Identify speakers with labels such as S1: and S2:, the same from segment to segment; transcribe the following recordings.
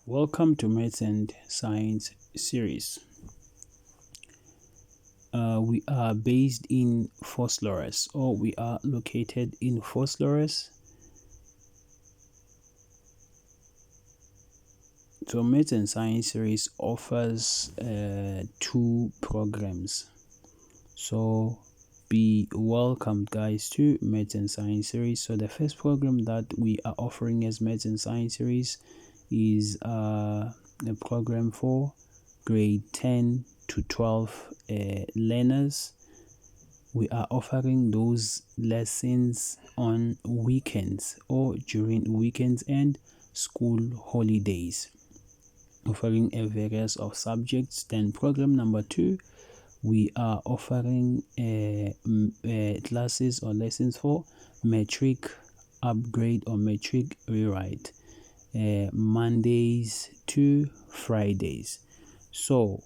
S1: Welcome to Maths and Science series. We are based in Phosphorus, or we are located in Phosphorus. So Maths and Science series offers two programs. So be welcomed, guys, to Maths and Science series. So the first program that we are offering as Maths and Science series is a program for grade 10 to 12 learners. We are offering those lessons on weekends or during weekends and school holidays, offering a various of subjects. Then program number 2, we are offering classes or lessons for metric upgrade or metric rewrite, Mondays to Fridays. So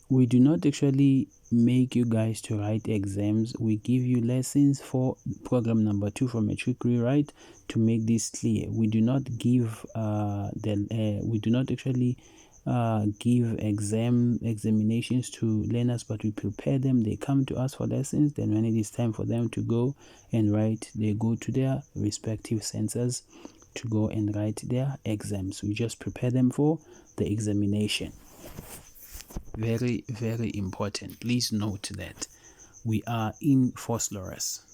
S1: we do not actually make you guys to write exams. We give you lessons for program number 2 for metric rewrite. To make this clear, we do not give we do not actually give examinations to learners, but we prepare them. They come to us for lessons. Then when it is time for them to go and write, they go to their respective centers to go and write their exams. We just prepare them for the examination. Very, very important. Please note that we are in Phosphorus.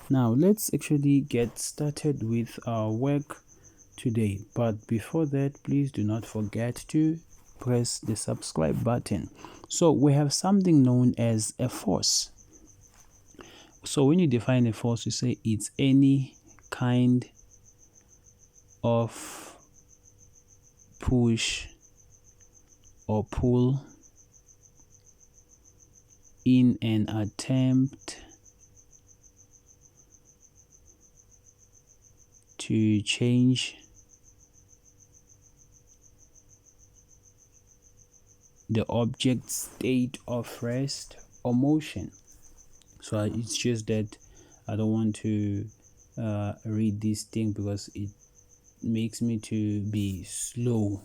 S1: Now let's actually get started with our work today. But before that, please do not forget to press the subscribe button. So we have something known as a force. So when you define a force, you say it's any kind of push or pull in an attempt to change the object's state of rest or motion. So it's just that I don't want to read this thing because it makes me to be slow.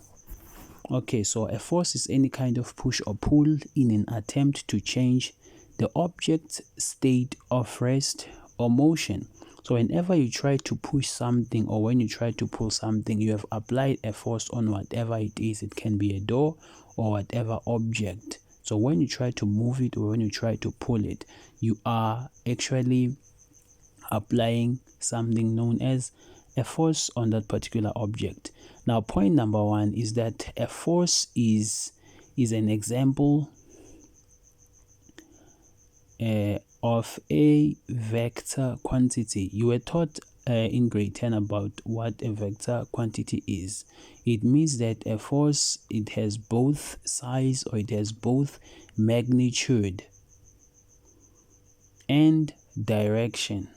S1: Okay, so a force is any kind of push or pull in an attempt to change the object's state of rest or motion. So whenever you try to push something or when you try to pull something, you have applied a force on whatever it is. It can be a door or whatever object. So when you try to move it or when you try to pull it, you are actually applying something known as a force on that particular object. Now, point number 1 is that a force is an example of a vector quantity. You were taught in grade 10 about what a vector quantity is. It means that a force, it has both size or it has both magnitude and direction,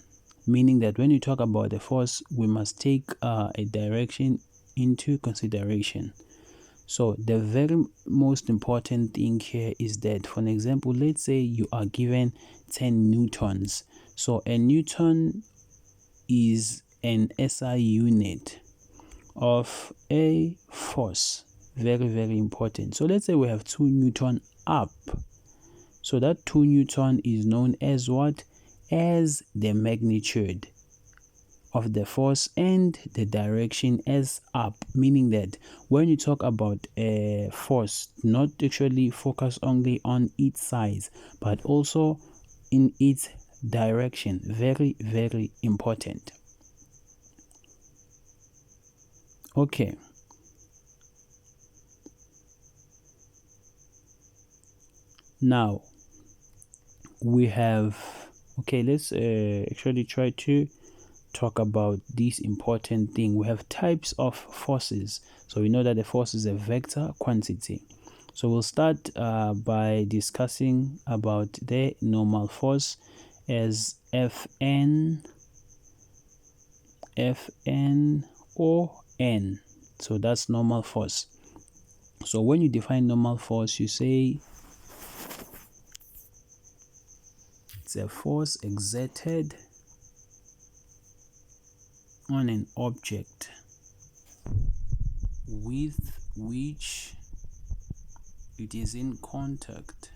S1: meaning that when you talk about a force, we must take a direction into consideration. So the very most important thing here is that, for an example, let's say you are given 10 newtons. So a newton is an SI unit of a force. Very, very important. So let's say we have 2 newton up. So that 2 newton is known as what? As the magnitude of the force and the direction as up, meaning that when you talk about a force, not actually focus only on its size but also in its direction. Very, very important. Okay, now we have, okay, let's actually try to talk about this important thing. We have types of forces. So we know that the force is a vector quantity. So we'll start by discussing about the normal force as Fn or N. So that's normal force. So when you define normal force, you say it's a force exerted on an object with which it is in contact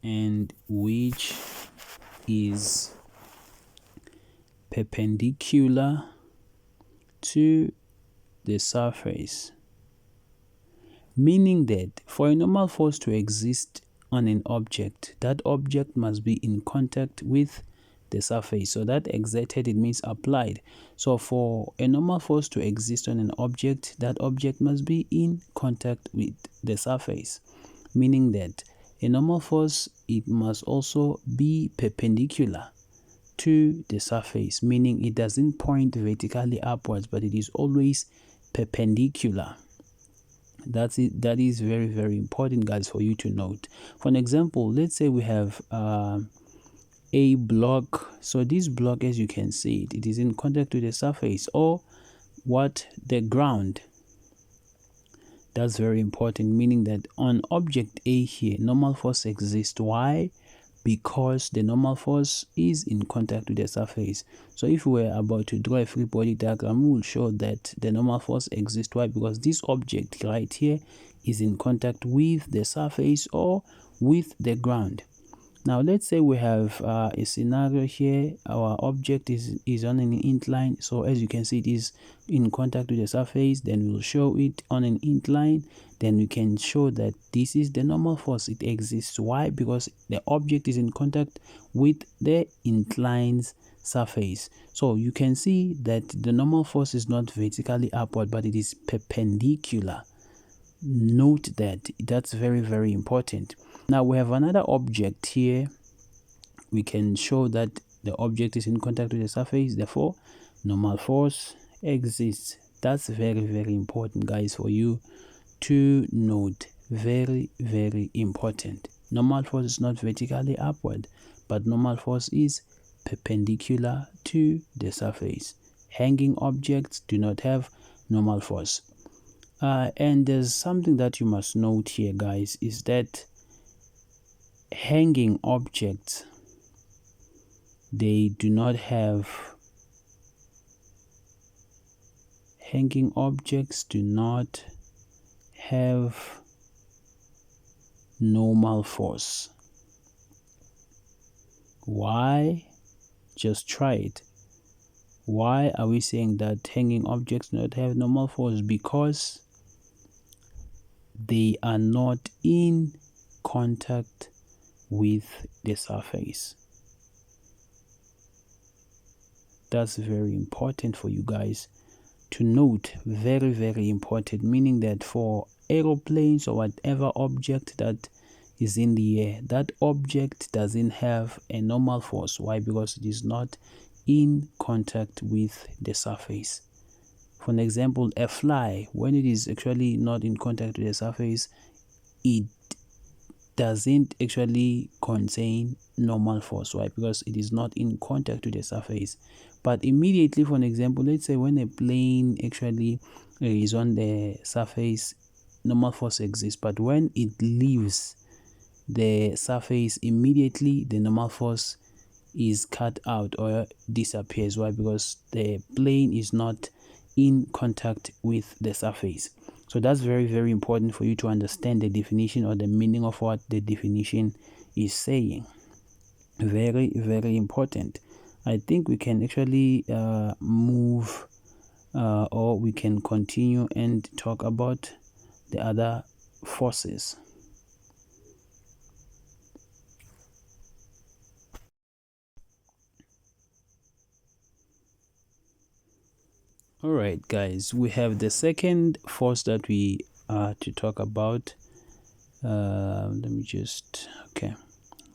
S1: and which is perpendicular to the surface. Meaning that for a normal force to exist on an object, that object must be in contact with the surface. So that exerted, it means applied. So for a normal force to exist on an object, that object must be in contact with the surface. Meaning that a normal force, it must also be perpendicular to the surface, meaning it doesn't point vertically upwards, but it is always perpendicular. That's it. That is very, very important, guys, for you to note. For an example, let's say we have a block. So this block, as you can see, it is in contact with the surface or what, the ground. That's very important, meaning that on object A here, normal force exists. Why? Because the normal force is in contact with the surface. So if we were about to draw a free body diagram, we will show that the normal force exists. Why? Because this object right here is in contact with the surface or with the ground. Now let's say we have a scenario here. Our object is on an incline. So as you can see, it is in contact with the surface. Then we'll show it on an incline. Then we can show that this is the normal force. It exists. Why? Because the object is in contact with the inclined surface. So you can see that the normal force is not vertically upward, but it is perpendicular. Note that. That's very, very important. Now we have another object here. We can show that the object is in contact with the surface, therefore normal force exists. That's very, very important, guys, for you to note. Very, very important. Normal force is not vertically upward, but normal force is perpendicular to the surface. Hanging objects do not have normal force. And there's something that you must note here, guys, is that hanging objects, they do not have normal force. Why? Just try it. Why are we saying that hanging objects do not have normal force? Because they are not in contact with the surface. That's very important for you guys to note. Very, very important, meaning that for aeroplanes or whatever object that is in the air, that object doesn't have a normal force. Why? Because it is not in contact with the surface. For an example, a fly, when it is actually not in contact with the surface, it doesn't actually contain normal force. Why? Because it is not in contact with the surface. But immediately, for an example, let's say when a plane actually is on the surface, normal force exists. But when it leaves the surface, immediately the normal force is cut out or disappears. Why? Because the plane is not in contact with the surface. So that's very, very important for you to understand the definition or the meaning of what the definition is saying. Very, very important. I think we can actually move or we can continue and talk about the other forces. All right, guys, we have the second force that we are to talk about. Let me just, okay,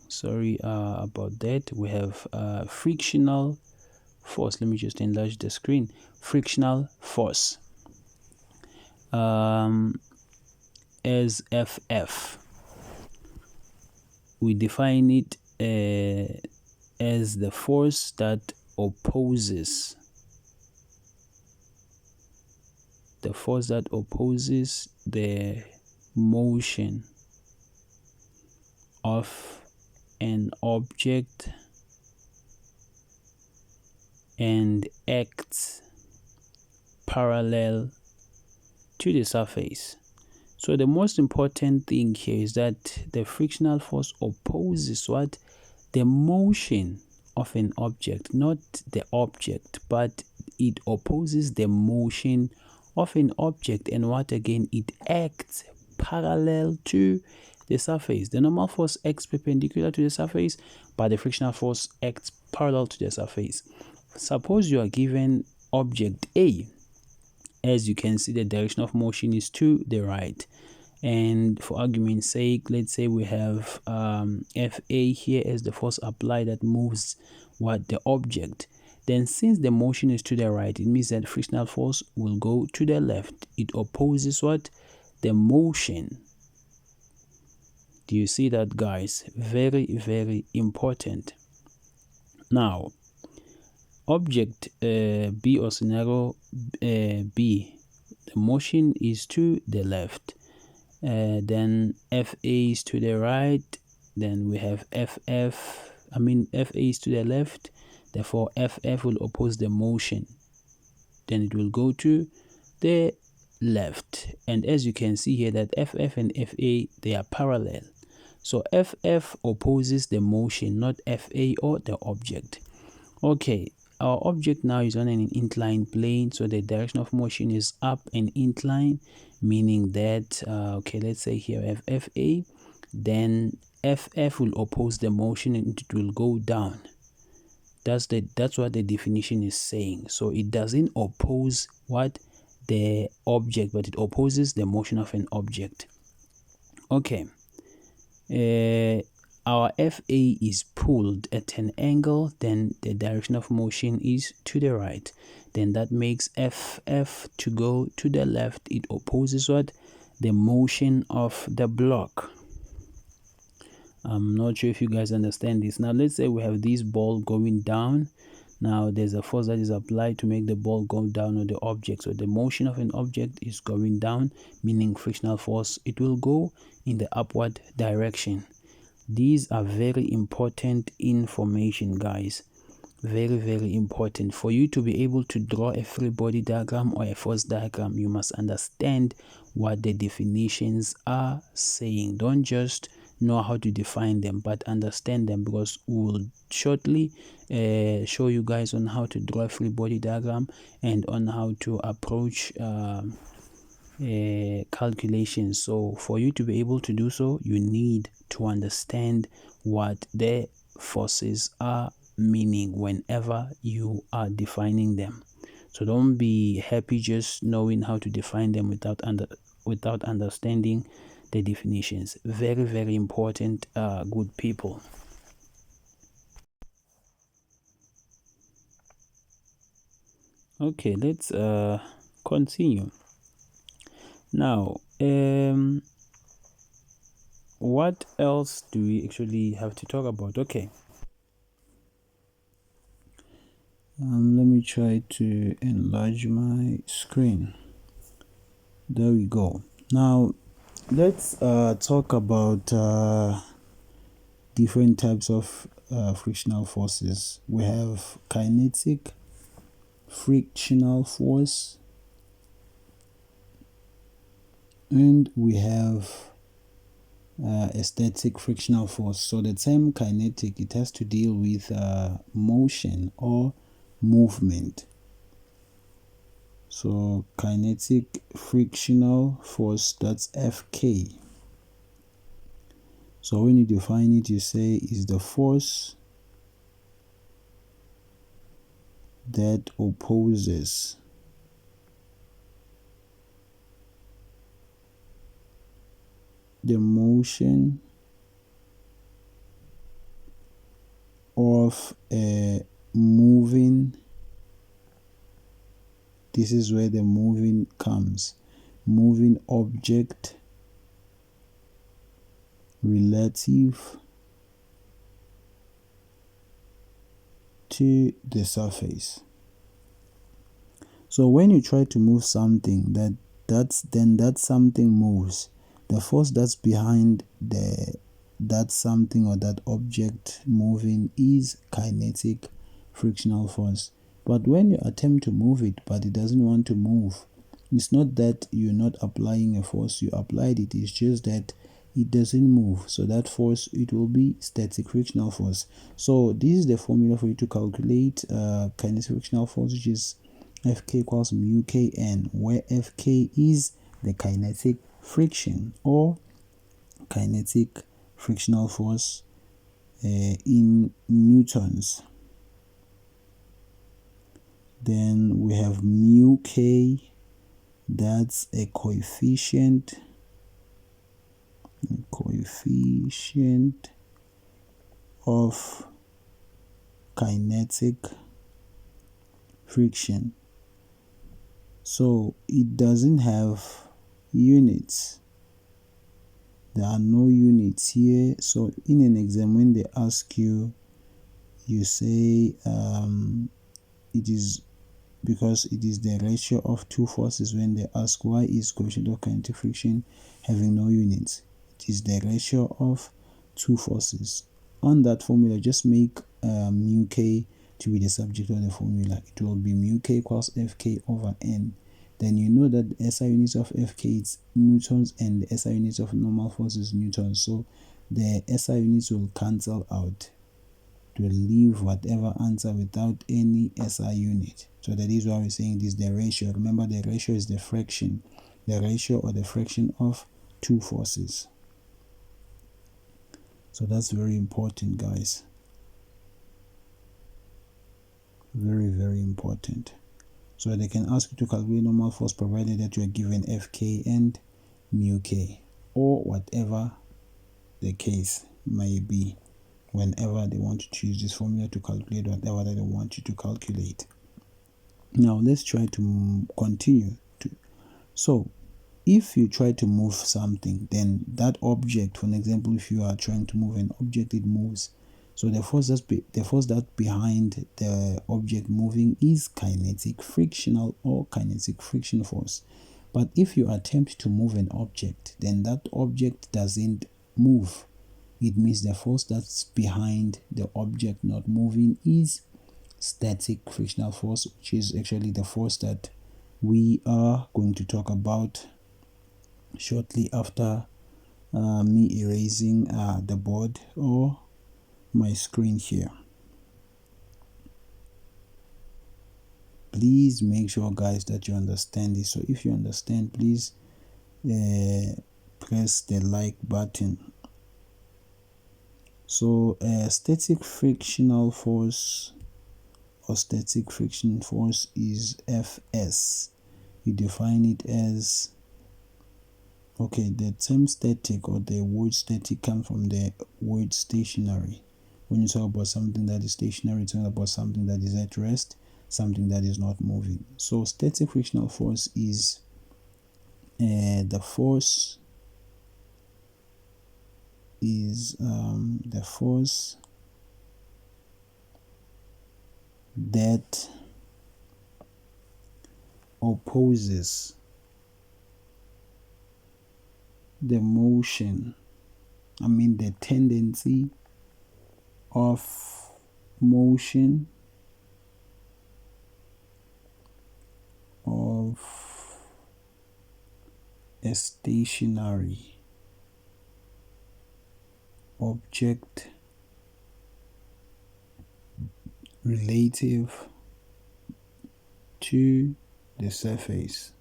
S1: sorry about that. We have frictional force. Let me just enlarge the screen. Frictional force, as FF. we define it as the force that opposes the motion of an object and acts parallel to the surface. So the most important thing here is that the frictional force opposes what? The motion of an object, not the object, but it opposes the motion of an object. And what again? It acts parallel to the surface. The normal force acts perpendicular to the surface, but the frictional force acts parallel to the surface. Suppose you are given object A. As you can see, the direction of motion is to the right. And for argument's sake, let's say we have FA here as the force applied that moves what? The object. Then since the motion is to the right, it means that frictional force will go to the left. It opposes what? The motion. Do you see that, guys? Very, very important. Now, object B or scenario B, the motion is to the left. Then FA is to the right. Then we have FA is to the left. Therefore, FF will oppose the motion. Then it will go to the left. And as you can see here that FF and FA, they are parallel. So FF opposes the motion, not FA or the object. Okay, our object now is on an inclined plane, so the direction of motion is up and inclined, meaning that okay, let's say here we have FA, then FF will oppose the motion and it will go down. That's what the definition is saying. So it doesn't oppose what? The object, but it opposes the motion of an object. Okay, our FA is pulled at an angle, then the direction of motion is to the right. Then that makes FF to go to the left. It opposes what? The motion of the block. I'm not sure if you guys understand this. Now let's say we have this ball going down. Now there's a force that is applied to make the ball go down on the object. So the motion of an object is going down, meaning frictional force, it will go in the upward direction. These are very important information, guys. Very, very important. For you to be able to draw a free body diagram or a force diagram, you must understand what the definitions are saying. Don't just know how to define them, but understand them, because we will shortly show you guys on how to draw a free body diagram and on how to approach calculations. So for you to be able to do so, you need to understand what the forces are meaning whenever you are defining them. So don't be happy just knowing how to define them without understanding the definitions. Very, very important, good people. Okay, let's continue. Now, what else do we actually have to talk about? Okay. Let me try to enlarge my screen. There we go. Now, let's talk about different types of frictional forces. We have kinetic frictional force, and we have a static frictional force. So the term kinetic, it has to deal with motion or movement. So kinetic frictional force, that's Fk. So when you define it, you say is the force that opposes the motion of a moving, this is where the moving comes, moving object relative to the surface. So when you try to move something, that something moves. The force that's behind that something or that object moving is kinetic frictional force. But when you attempt to move it but it doesn't want to move, it's not that you're not applying a force, you applied it, it's just that it doesn't move. So that force, it will be static frictional force. So this is the formula for you to calculate kinetic frictional force, which is Fk equals mu kn, where Fk is the kinetic friction or kinetic frictional force in newtons. Then we have mu k, that's a coefficient of kinetic friction. So it doesn't have units. There are no units here. So in an exam, when they ask you, you say it is because it is the ratio of two forces. When they ask why is coefficient of kinetic friction having no units, it is the ratio of two forces. On that formula, just make mu k to be the subject of the formula. It will be mu k equals Fk over n. Then you know that the SI units of Fk is newtons and the SI units of normal force is newtons. So the SI units will cancel out to leave whatever answer without any SI unit. So that is why we're saying this is the ratio. Remember, the ratio is the fraction, the ratio or the fraction of two forces. So that's very important, guys. Very, very important. So they can ask you to calculate normal force provided that you are given Fk and mu k, or whatever the case may be, whenever they want to choose this formula to calculate whatever that they want you to calculate. Now let's try to continue. So if you try to move something, then that object, for example, if you are trying to move an object, it moves. So the force that behind the object moving is kinetic frictional or kinetic friction force. But if you attempt to move an object, then that object doesn't move. It means the force that's behind the object not moving is static frictional force, which is actually the force that we are going to talk about shortly after me erasing the board or my screen here. Please make sure, guys, that you understand this. So if you understand, please press the like button. So static frictional force or static friction force is Fs. You define it as, okay, the term static or the word static comes from the word stationary. When you talk about something that is stationary, it's talking about something that is at rest, something that is not moving. So static frictional force is the force that opposes the motion, the tendency of motion of a stationary object relative to the surface.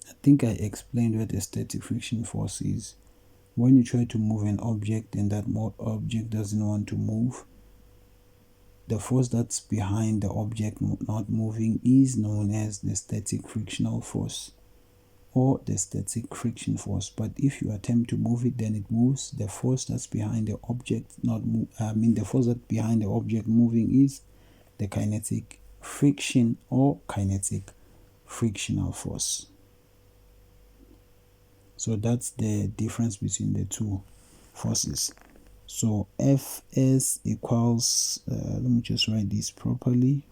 S1: I think I explained what a static friction force is. When you try to move an object and that object doesn't want to move, the force that's behind the object not moving is known as the static frictional force or the static friction force. But if you attempt to move it, then it moves. The force that's behind the object the force that's behind the object moving is the kinetic friction or kinetic frictional force. So that's the difference between the two forces. So Fs equals, let me just write this properly.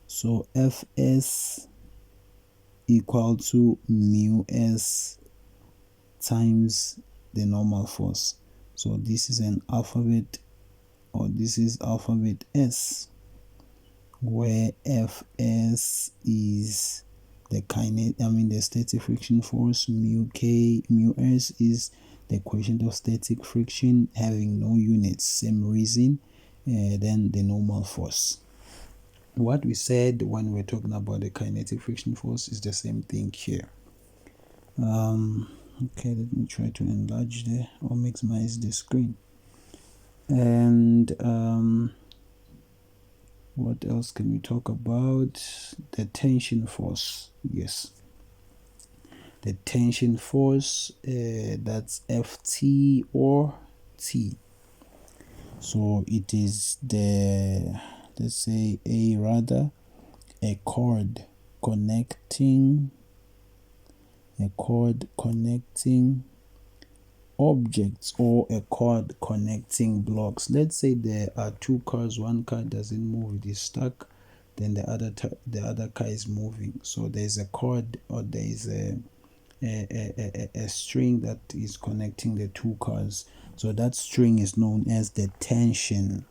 S1: So Fs equal to mu s times the normal force. So this is an alphabet, or this is alphabet S, where Fs is the static friction force, mu s is the coefficient of static friction having no units, same reason, then the normal force. What we said when we're talking about the kinetic friction force is the same thing here. Okay, let me try to enlarge or maximize the screen. And what else can we talk about? The tension force. Yes, the tension force, that's Ft or T. So it is let's say a cord connecting objects, or a cord connecting blocks. Let's say there are two cars, one car doesn't move, it is stuck, then the other car is moving. So there's a cord, or there is a string that is connecting the two cars. So that string is known as the tension.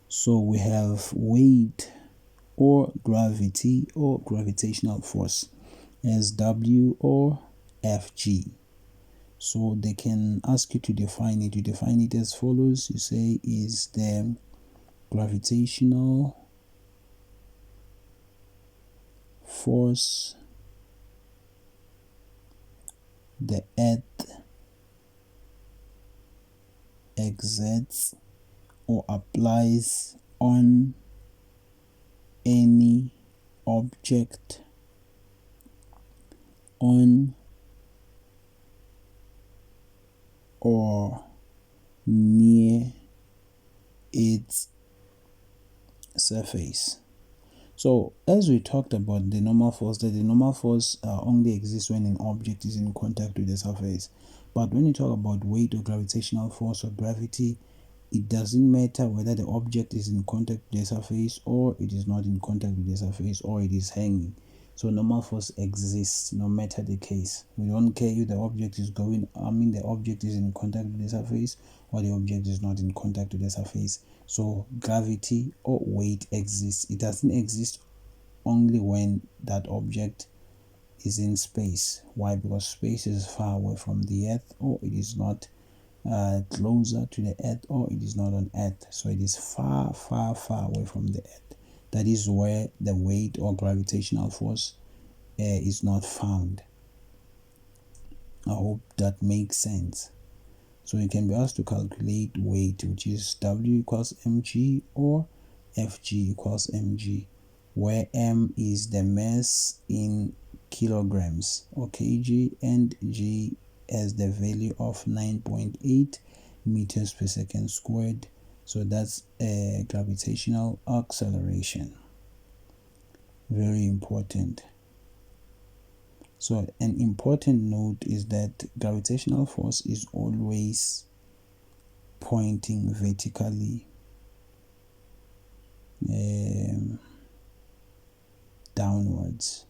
S1: So we have weight or gravity or gravitational force as W or Fg. So they can ask you to define it. You define it as follows. You say is the gravitational force the earth exerts or applies on any object on or near its surface. So as we talked about the normal force, that the normal force only exists when an object is in contact with the surface. But when you talk about weight or gravitational force or gravity, it doesn't matter whether the object is in contact with the surface or it is not in contact with the surface, or it is hanging. So normal force exists no matter the case. We don't care if the object is the object is in contact with the surface or the object is not in contact with the surface. So gravity or weight exists. It doesn't exist only when that object is in space. Why? Because space is far away from the earth, or it is not closer to the earth, or it is not on earth. So it is far away from the earth. That is where the weight or gravitational force is not found. I hope that makes sense. So you can be asked to calculate weight, which is W equals mg or Fg equals mg, where m is the mass in kilograms or kg, and g as the value of 9.8 meters per second squared. So that's a gravitational acceleration. Very important. So an important note is that gravitational force is always pointing vertically downwards.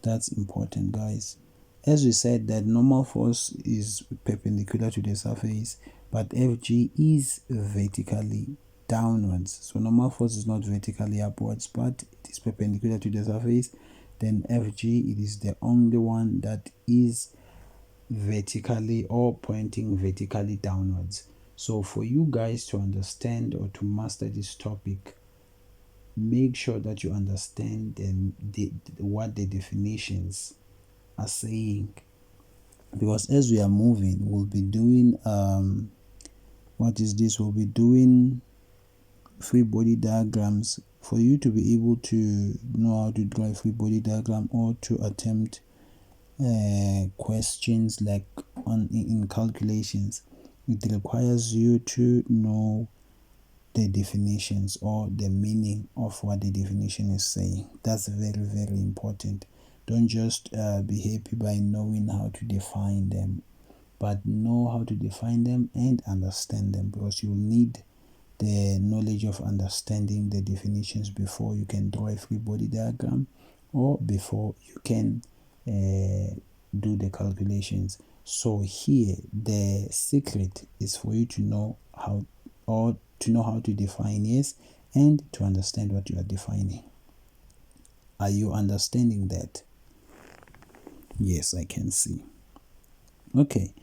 S1: That's important, guys. As we said, that normal force is perpendicular to the surface, but Fg is vertically downwards. So normal force is not vertically upwards, but it is perpendicular to the surface. Then Fg, it is the only one that is vertically or pointing vertically downwards. So for you guys to understand or to master this topic, make sure that you understand what the definitions are saying, because as we are moving, we'll be doing we'll be doing free body diagrams. For you to be able to know how to draw a free body diagram or to attempt questions like in calculations, it requires you to know the definitions or the meaning of what the definition is saying. That's very important. Don't just be happy by knowing how to define them. but know how to define them and understand them, because you will need the knowledge of understanding the definitions before you can draw a free body diagram or before you can do the calculations. So here the secret is for you to know how to define S and to understand what you are defining. Are you understanding that? Yes, I can see. Okay,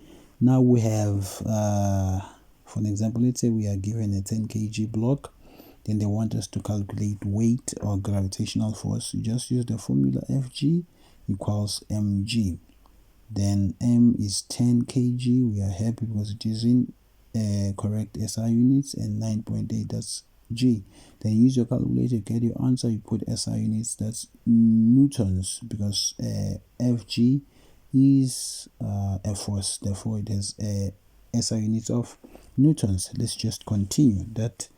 S1: now we have for an example, let's say we are given a 10 kg block, then they want us to calculate weight or gravitational force. You just use the formula Fg equals mg. Then m is 10 kg. We are happy because it is in correct SI units, and 9.8, that's G. Then use your calculator, get your answer, you put SI units, that's newtons, because Fg is a force, therefore it has SI units of newtons. Let's just continue. That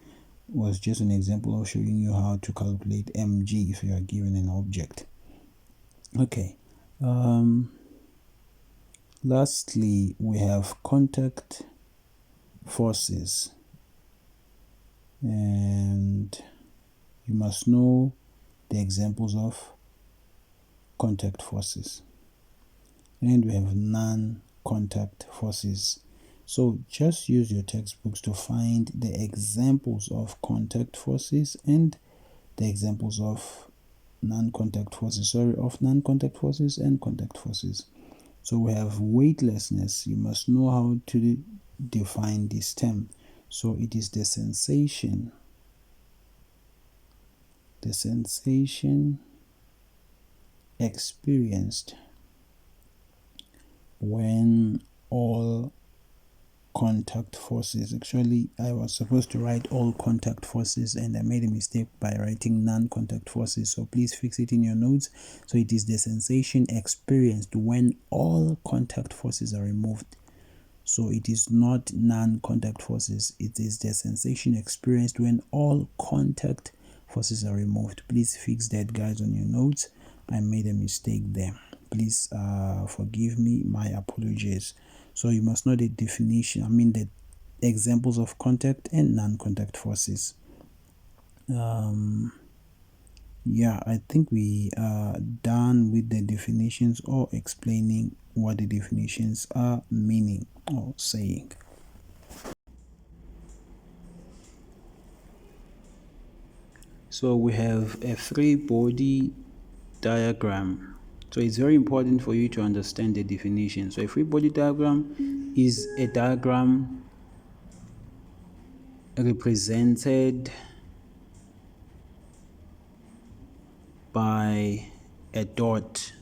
S1: was just an example of showing you how to calculate mg if you are given an object. Okay, lastly we have contact forces, and you must know the examples of contact forces, and we have non-contact forces. So just use your textbooks to find the examples of contact forces and the examples of non-contact forces, of non-contact forces and contact forces. So we have weightlessness. You must know how to define this term. So it is the sensation experienced when all contact forces, actually I was supposed to write all contact forces and I made a mistake by writing non-contact forces, so please fix it in your notes. So it is the sensation experienced when all contact forces are removed. So it is not non-contact forces, it is the sensation experienced when all contact forces are removed. Please fix that, guys, on your notes. I made a mistake there. Please forgive me, my apologies. So you must know the definition, the examples of contact and non-contact forces. Yeah, I think we are done with the definitions or explaining what the definitions are meaning or saying. So we have a free body diagram. So it's very important for you to understand the definition. So a free body diagram is a diagram represented by a dot.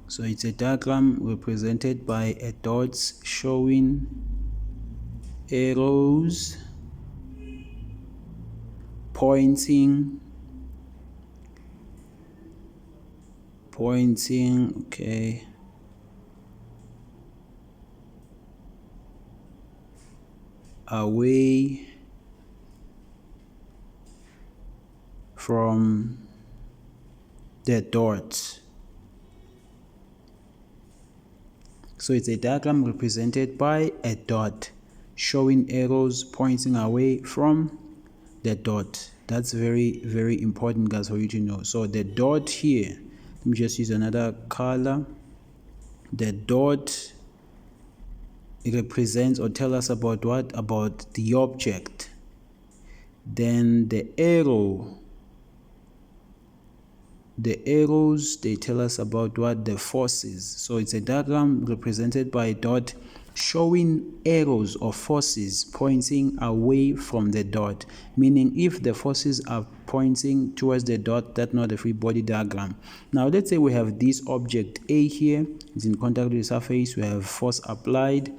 S1: So it's a diagram represented by a dots showing arrows pointing, okay, away from the dot. So it's a diagram represented by a dot showing arrows pointing away from the dot. That's very, very important, guys, for you to know. So the dot here, let me just use another color. The dot, it represents or tell us about what? About the object. Then the arrows, they tell us about what? The forces. So it's a diagram represented by a dot showing arrows or forces pointing away from the dot, meaning if the forces are pointing towards the dot, that's not a free body diagram. Now let's say we have this object A here, it's in contact with the surface, we have force applied,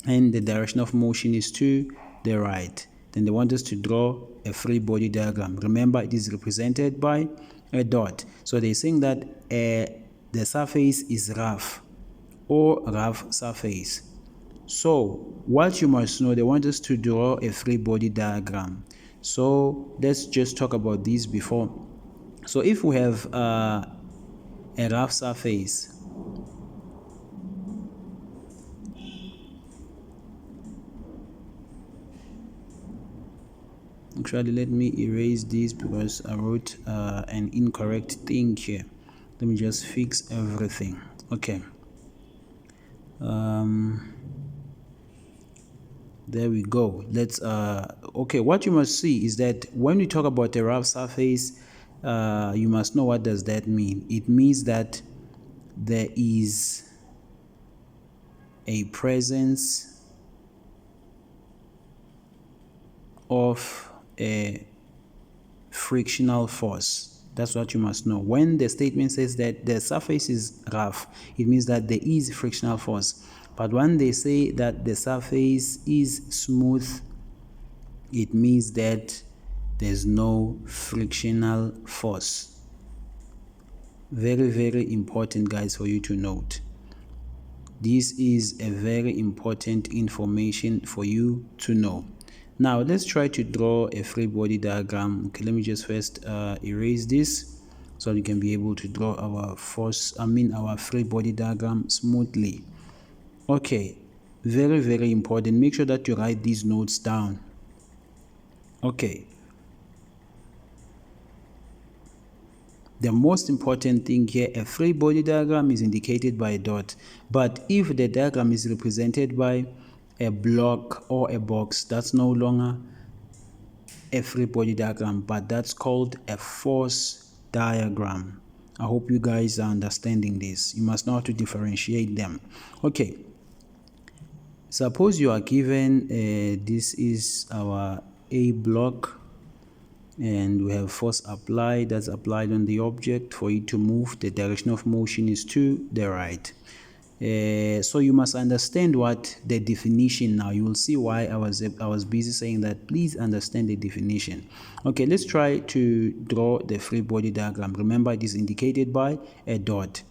S1: and the direction of motion is to the right. Then they want us to draw a free body diagram. Remember, it is represented by a dot. So they're saying that the surface is rough or rough surface. So what you must know, they want us to draw a free body diagram. So let's just talk about this before. So if we have a rough surface. Actually, let me erase this because I wrote an incorrect thing here. Let me just fix everything. Okay. There we go. Let's okay, what you must see is that when we talk about a rough surface, you must know what does that mean. It means that there is a presence of a frictional force. That's what you must know. When the statement says that the surface is rough, it means that there is frictional force. But when they say that the surface is smooth, it means that there's no frictional force. Very, very important, guys, for you to note. This is a very important information for you to know. Now let's try to draw a free body diagram. Okay, let me just first erase this so we can be able to draw our our free body diagram smoothly. Okay, very, very important. Make sure that you write these notes down. Okay. The most important thing here, a free body diagram is indicated by a dot. But if the diagram is represented by a block or a box, that's no longer a free body diagram, but that's called a force diagram. I hope you guys are understanding this. You must know how to differentiate them. Okay. Suppose you are given, this is our A block, and we have force applied, that's applied on the object. For it to move, the direction of motion is to the right. So you must understand what the definition. Now you will see why I was busy saying that. Please understand the definition. Okay, let's try to draw the free body diagram. Remember, it is indicated by a dot.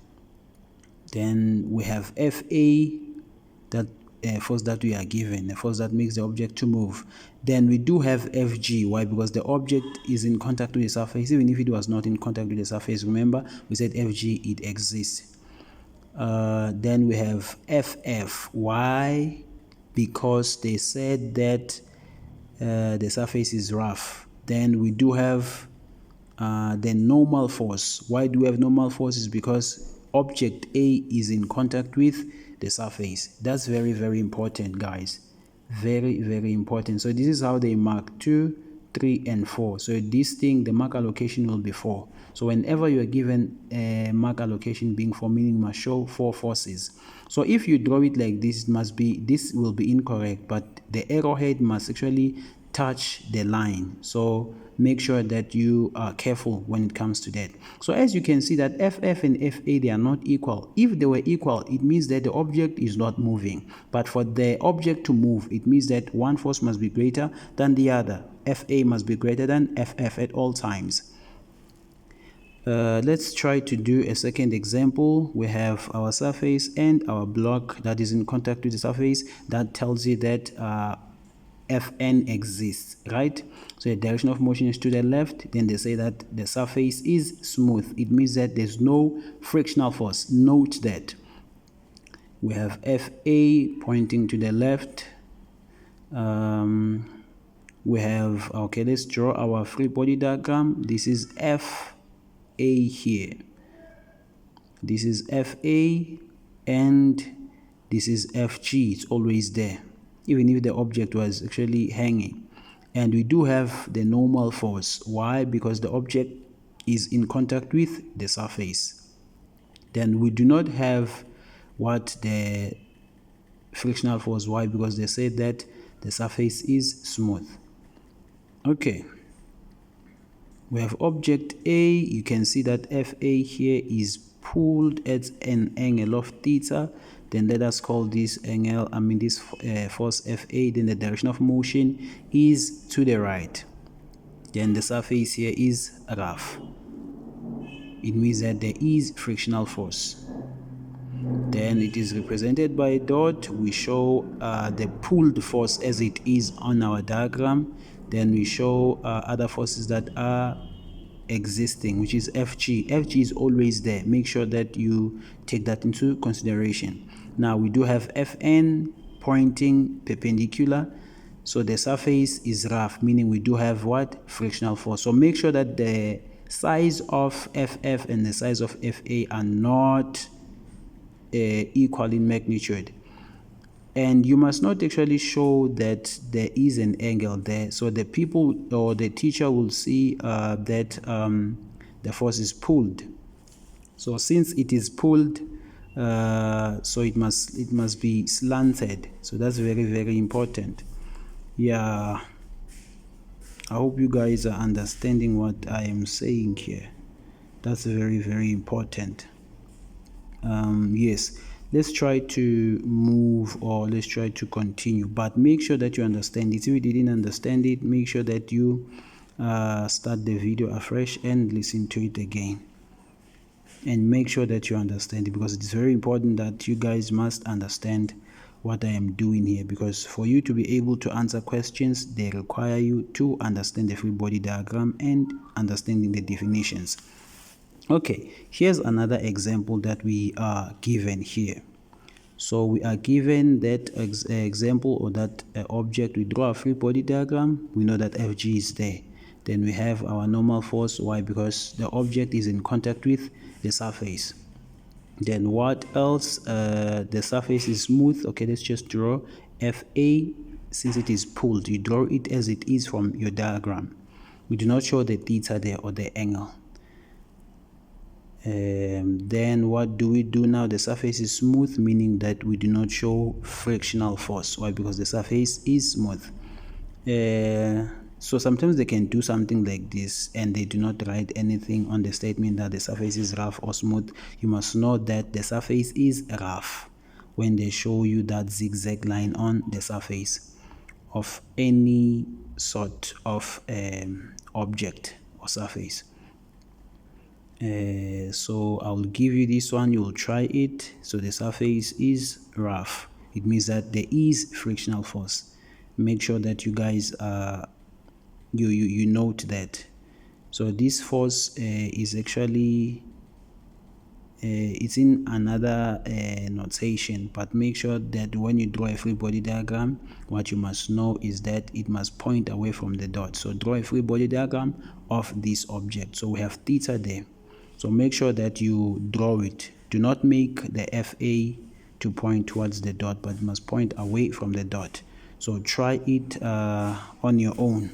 S1: Then we have FA, that force that we are given, the force that makes the object to move. Then we do have FG. Why? Because the object is in contact with the surface. Even if it was not in contact with the surface, remember we said FG, it exists. Then we have FF. Why? Because they said that the surface is rough. Then we do have the normal force. Why do we have normal force? Is because object A is in contact with the surface. That's very, very important, guys. Very, very important. So this is how they mark 2, 3, and 4. So this thing, the mark allocation will be 4. So whenever you are given a mark allocation being 4, meaning must show 4 forces. So if you draw it like this, this will be incorrect, but the arrowhead must actually touch the line. So make sure that you are careful when it comes to that. So as you can see that FF and FA, they are not equal. If they were equal, it means that the object is not moving. But for the object to move, it means that one force must be greater than the other. FA must be greater than FF at all times. Let's try to do a second example. We have our surface and our block that is in contact with the surface. That tells you that Fn exists, right? So the direction of motion is to the left. Then they say that the surface is smooth. It means that there's no frictional force. Note that we have Fa pointing to the left. We have, okay, let's draw our free body diagram. This is Fa here. This is Fa and this is Fg. It's always there, even if the object was actually hanging. And we do have the normal force. Why? Because the object is in contact with the surface. Then we do not have what the frictional force. Why? Because they said that the surface is smooth. Okay. We have object A. You can see that Fa here is pulled at an angle of theta. Then let us call this angle, this force Fa. Then the direction of motion is to the right. Then the surface here is rough. It means that there is frictional force. Then it is represented by a dot. We show the pulled force as it is on our diagram. Then we show other forces that are existing, which is FG. FG is always there. Make sure that you take that into consideration. Now we do have FN pointing perpendicular. So the surface is rough, meaning we do have what? Frictional force. So make sure that the size of FF and the size of FA are not equal in magnitude. And you must not actually show that there is an angle there. So the people or the teacher will see that the force is pulled. So since it is pulled, so it must be slanted. So that's very, very important. Yeah, I hope you guys are understanding what I am saying here. That's very, very important. Yes, let's try to move, or let's try to continue, but make sure that you understand it. If you didn't understand it, make sure that you start the video afresh and listen to it again, and make sure that you understand it, because it's very important that you guys must understand what I am doing here, because for you to be able to answer questions, they require you to understand the free body diagram and understanding the definitions. Okay, here's another example that we are given here. So we are given that example, or that object. We draw a free body diagram. We know that Fg is there. Then we have our normal force. Why? Because the object is in contact with the surface. Then what else? The surface is smooth. Okay, let's just draw Fa. Since it is pulled, you draw it as it is from your diagram. We do not show the theta there or the angle. Then what do we do now? The surface is smooth, meaning that we do not show frictional force. Why? Because the surface is smooth. So sometimes they can do something like this and they do not write anything on the statement that the surface is rough or smooth. You must know that the surface is rough when they show you that zigzag line on the surface of any sort of object or surface. So I will give you this one, you will try it. So the surface is rough. It means that there is frictional force. Make sure that you guys you note that. So this force is actually it's in another notation, but make sure that when you draw a free body diagram, what you must know is that it must point away from the dot. So draw a free body diagram of this object. So we have theta there. So make sure that you draw it. Do not make the FA to point towards the dot, but it must point away from the dot. So try it on your own.